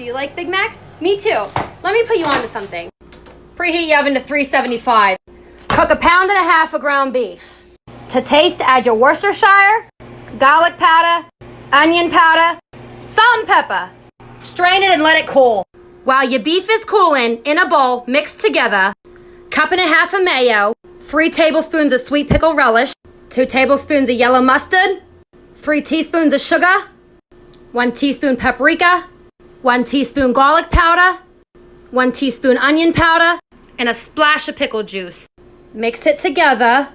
you like Big Macs? Me too. Let me put you onto something. Preheat your oven to 375. Cook 1.5 pounds of ground beef. To taste, add your Worcestershire, garlic powder, onion powder, salt and pepper. Strain it and let it cool. While your beef is cooling, in a bowl, mix together 1.5 cups of mayo, 3 tablespoons of sweet pickle relish, 2 tablespoons of yellow mustard, 3 teaspoons of sugar, 1 teaspoon paprika, 1 teaspoon garlic powder, 1 teaspoon onion powder, and a splash of pickle juice. Mix it together,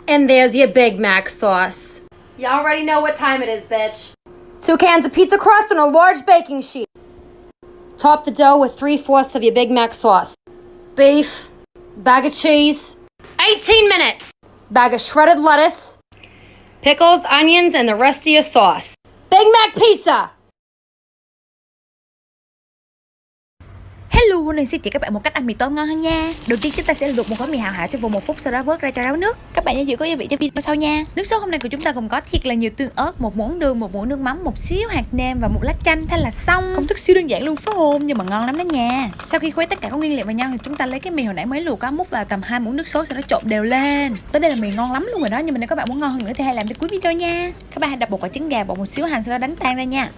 and there's your Big Mac sauce. You already know what time it is, bitch. 2 cans of pizza crust on a large baking sheet. Top the dough with 3/4 of your Big Mac sauce. Beef, bag of cheese, 18 minutes. Bag of shredded lettuce, pickles, onions, and the rest of your sauce. Big Mac pizza! Hello, mình sẽ chỉ các bạn một cách ăn mì tôm ngon hơn nha. Đầu tiên chúng ta sẽ luộc một gói mì hảo hảo trong vòng 1 phút, sau đó vớt ra cho ráo nước. Các bạn nhớ giữ có gia vị cho video sau nha. Nước sốt hôm nay của chúng ta gồm có thiệt là nhiều tương ớt, 1 muỗng đường, 1 muỗng nước mắm, 1 xíu hạt nêm và 1 lát chanh, thế là xong. Công thức siêu đơn giản luôn phải không? Nhưng mà ngon lắm đó nha. Sau khi khuấy tất cả các nguyên liệu vào nhau thì chúng ta lấy cái mì hồi nãy mới luộc á, múc vào tầm 2 muỗng nước sốt, sau đó trộn đều lên. Tới đây là mì ngon lắm luôn rồi đó. Nhưng mà nếu các bạn muốn ngon hơn nữa thì hãy làm tới cuối video nha. Các bạn hãy đập một quả trứng gà, bột một xíu hành, sau đó đánh tan ra nha.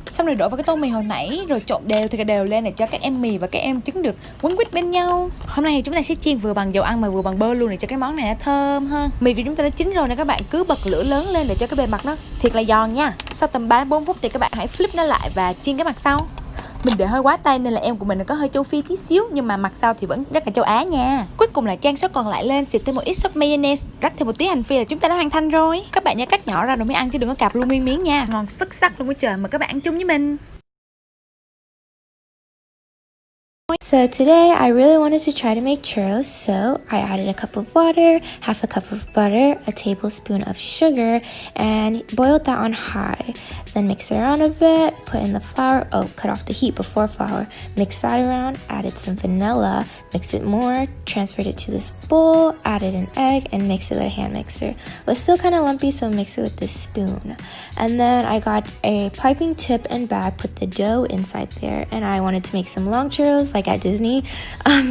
Xong rồi đổ vào cái tô mì hồi nãy rồi trộn đều thì đều lên để cho các em mì và các em trứng được quấn quýt bên nhau. Hôm nay thì chúng ta sẽ chiên vừa bằng dầu ăn mà vừa bằng bơ luôn để cho cái món này nó thơm hơn. Mì của chúng ta đã chín rồi nè, các bạn cứ bật lửa lớn lên để cho cái bề mặt nó thiệt là giòn nha. Sau tầm 3-4 phút thì các bạn hãy flip nó lại và chiên cái mặt sau. Mình để hơi quá tay nên là em của mình có hơi châu Phi tí xíu, nhưng mà mặt sau thì vẫn rất là châu Á nha. Cuối cùng là chan sốt còn lại lên, xịt thêm một ít sốt mayonnaise, rắc thêm một tí hành phi là chúng ta đã hoàn thành rồi. Các bạn nhớ cắt nhỏ ra rồi mới ăn chứ đừng có cạp luôn miếng miếng nha. Ngon xuất sắc luôn á trời, mời các bạn ăn chung với mình. So today I really wanted to try to make churros, so I added a cup of water, 1/2 cup of butter, a tablespoon of sugar, and boiled that on high. Then mix it around a bit, put in the flour, cut off the heat before flour, mix that around, added some vanilla, mix it more, transferred it to this bowl, added an egg, and mixed it with a hand mixer. It was still kind of lumpy, so mix it with this spoon. And then I got a piping tip and bag, put the dough inside there, and I wanted to make some long churros like at Disney.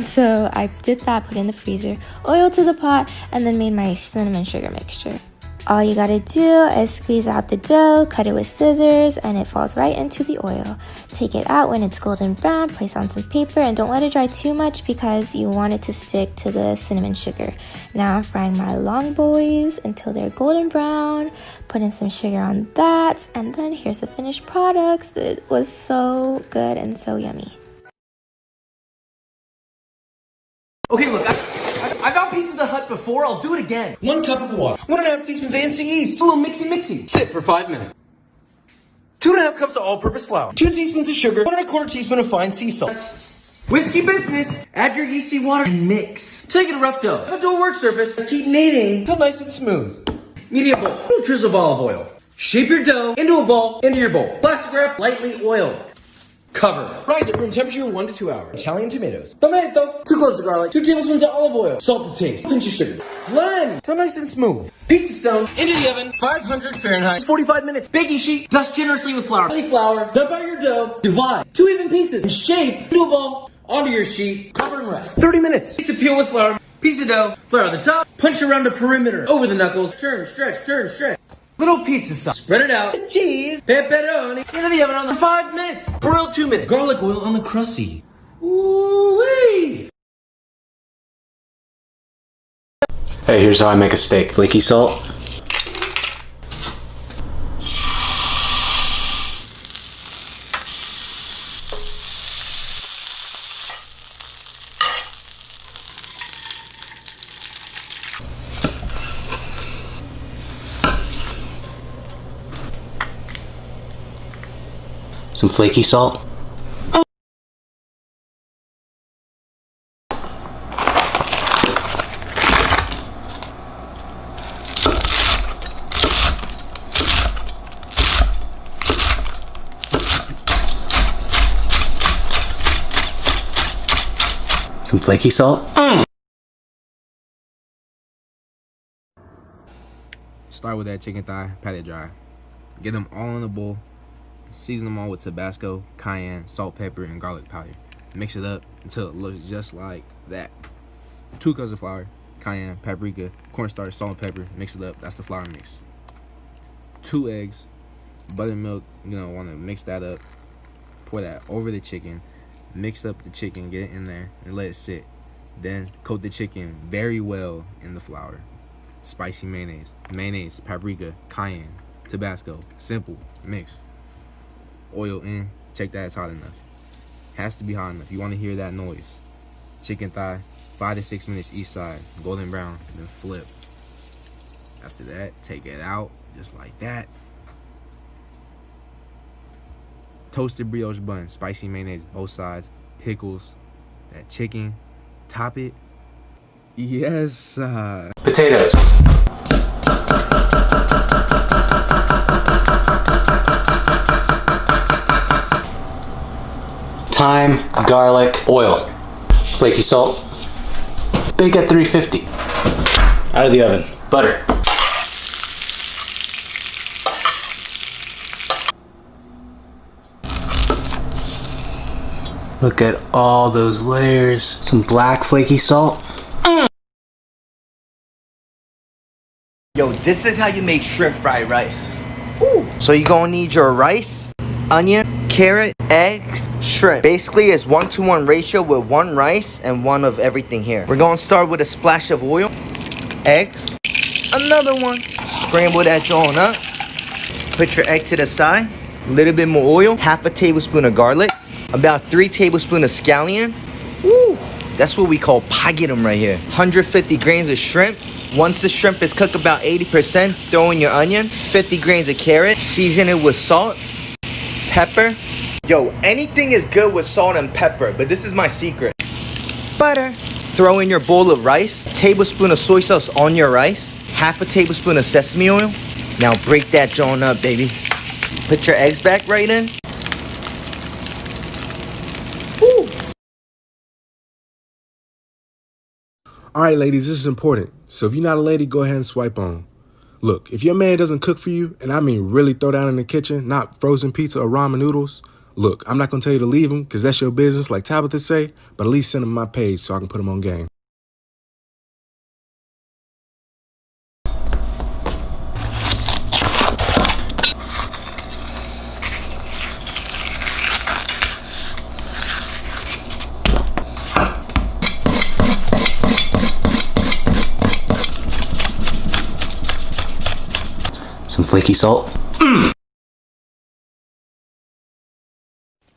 So I did that, put it in the freezer, oil to the pot, and then made my cinnamon sugar mixture. All you gotta do is squeeze out the dough, cut it with scissors, and it falls right into the oil. Take it out when it's golden brown, place on some paper, and don't let it dry too much because you want it to stick to the cinnamon sugar. Now I'm frying my long boys until they're golden brown, put in some sugar on that, and then here's the finished product. It was so good and so yummy. Okay, look, I've got Pizza the Hut before. I'll do it again. 1 cup of water. 1.5 teaspoons of NC yeast. A little mixy. Sit for 5 minutes. 2.5 cups of all-purpose flour. 2 teaspoons of sugar. 1.25 teaspoon of fine sea salt. Whiskey business. Add your yeasty water and mix. Till you get a rough dough. Put to a work surface. Keep kneading. Until nice and smooth. Medium bowl. A little drizzle of olive oil. Shape your dough into a ball. Into your bowl. Plastic wrap, lightly oiled. Cover. Rise at room temperature 1 to 2 hours. Italian tomatoes. Tomato. 2 cloves of garlic. 2 tablespoons of olive oil. Salt to taste. Pinch of sugar. Blend. Until nice and smooth. Pizza stone. Into the oven. 500 Fahrenheit. 45 minutes. Baking sheet. Dust generously with flour. Flour. Dump out your dough. Divide. 2 even pieces. And shape into a ball. Onto your sheet. Cover and rest. 30 minutes. Pizza peel with flour. Piece of dough. Flour at the top. Punch around the perimeter. Over the knuckles. Turn, stretch. Little pizza sauce. Spread it out. Cheese. Pepperoni. Into the oven on the 5 minutes. Broil 2 minutes. Garlic oil on the crusty. Ooh-wee. Hey, here's how I make a steak. Flaky salt. Some flaky salt. Some flaky salt. Start with that chicken thigh, pat it dry. Get them all in a bowl. Season them all with Tabasco, cayenne, salt, pepper, and garlic powder. Mix it up until it looks just like that. 2 cups of flour, cayenne, paprika, cornstarch, salt, and pepper. Mix it up. That's the flour mix. 2 eggs, buttermilk. You're gonna want to mix that up. Pour that over the chicken. Mix up the chicken, get it in there, and let it sit. Then coat the chicken very well in the flour. Spicy mayonnaise, paprika, cayenne, Tabasco. Simple. Mix. Oil in. Check that it's hot enough. Has to be hot enough. You want to hear that noise. Chicken thigh, 5 to 6 minutes each side. Golden brown, then flip. After that, take it out just like that. Toasted brioche bun, spicy mayonnaise both sides, pickles, that chicken, top it. Yes. Potatoes. Thyme, garlic, oil, flaky salt. Bake at 350. Out of the oven. Butter. Look at all those layers. Some black flaky salt. Yo, this is how you make shrimp fried rice. Ooh. So you're gonna need your rice, onion, carrot, eggs, shrimp. Basically, it's 1-to-1 ratio with 1 rice and 1 of everything here. We're gonna start with a splash of oil, eggs, another one. Scramble that joint up. Put your egg to the side. A little bit more oil, half a tablespoon of garlic, about 3 tablespoons of scallion. Ooh, that's what we call pagitum right here. 150 grains of shrimp. Once the shrimp is cooked about 80%, throw in your onion, 50 grains of carrot, season it with salt, pepper. Yo, anything is good with salt and pepper, but this is my secret. Butter. Throw in your bowl of rice, tablespoon of soy sauce on your rice, half a tablespoon of sesame oil. Now break that joint up, baby. Put your eggs back right in. Woo. Alright ladies, this is important. So if you're not a lady, go ahead and swipe on. Look, if your man doesn't cook for you, and I mean really throw down in the kitchen, not frozen pizza or ramen noodles, look, I'm not going to tell you to leave him because that's your business like Tabitha say, but at least send him my page so I can put him on game. Some flaky salt.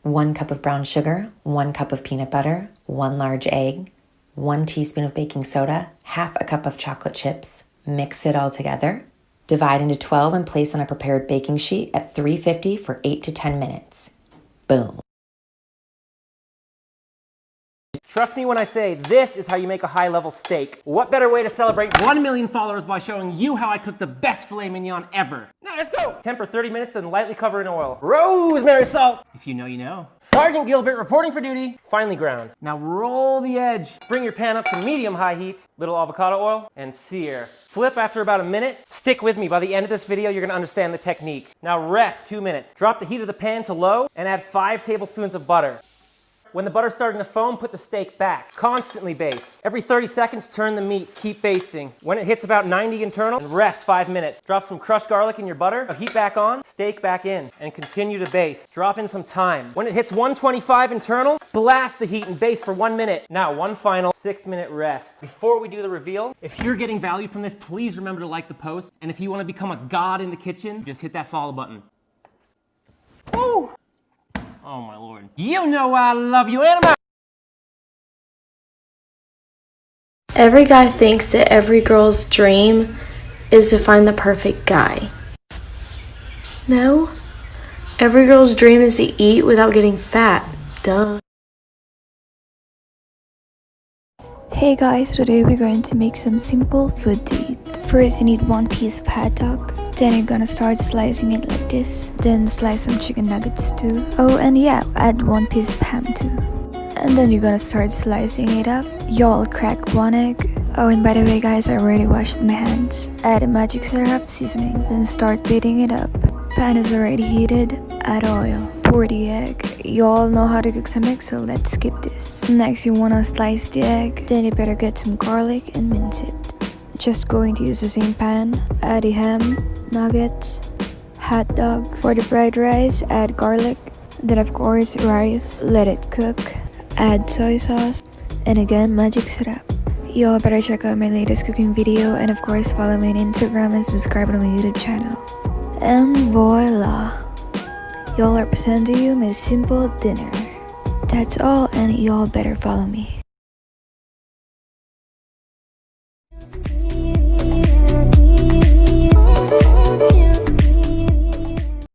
1 cup of brown sugar, 1 cup of peanut butter, 1 large egg, 1 teaspoon of baking soda, half a cup of chocolate chips. Mix it all together. Divide into 12 and place on a prepared baking sheet at 350 for 8 to 10 minutes. Boom. Trust me when I say this is how you make a high-level steak. What better way to celebrate 1 million followers by showing you how I cook the best filet mignon ever? Now let's go! Temper 30 minutes and lightly cover in oil. Rosemary salt! If you know, you know. Sergeant Gilbert reporting for duty. Finely ground. Now roll the edge. Bring your pan up to medium-high heat. Little avocado oil and sear. Flip after about a minute. Stick with me. By the end of this video, you're gonna understand the technique. Now rest 2 minutes. Drop the heat of the pan to low and add 5 tablespoons of butter. When the butter's starting to foam, put the steak back. Constantly baste. Every 30 seconds, turn the meat. Keep basting. When it hits about 90 internal, rest 5 minutes. Drop some crushed garlic in your butter. Heat back on, steak back in, and continue to baste. Drop in some thyme. When it hits 125 internal, blast the heat and baste for 1 minute. Now, one final 6-minute rest. Before we do the reveal, if you're getting value from this, please remember to like the post. And if you want to become a god in the kitchen, just hit that follow button. Woo! Oh my lord. You know I love you, Anima! Every guy thinks that every girl's dream is to find the perfect guy. No. Every girl's dream is to eat without getting fat. Duh. Hey guys, today we're going to make some simple food to eat. First you need 1 piece of hot dog. Then you're gonna start slicing it like this. Then slice some chicken nuggets too. Oh, and yeah, add 1 piece of ham too. And then you're gonna start slicing it up. Y'all crack 1 egg. Oh, and by the way guys, I already washed my hands. Add a magic syrup seasoning. Then start beating it up. pan is already heated, add oil. Pour the egg. You all know how to cook some eggs, so let's skip this. Next, you wanna slice the egg. Then you better get some garlic and mince it. Just going to use the same pan. Add the ham, nuggets, hot dogs. For the fried rice, add garlic. Then of course, rice. Let it cook. Add soy sauce. And again, magic syrup. Y'all better check out my latest cooking video, and of course follow me on Instagram and subscribe to my YouTube channel. And voila! Y'all are presenting you my simple dinner. That's all, and y'all better follow me.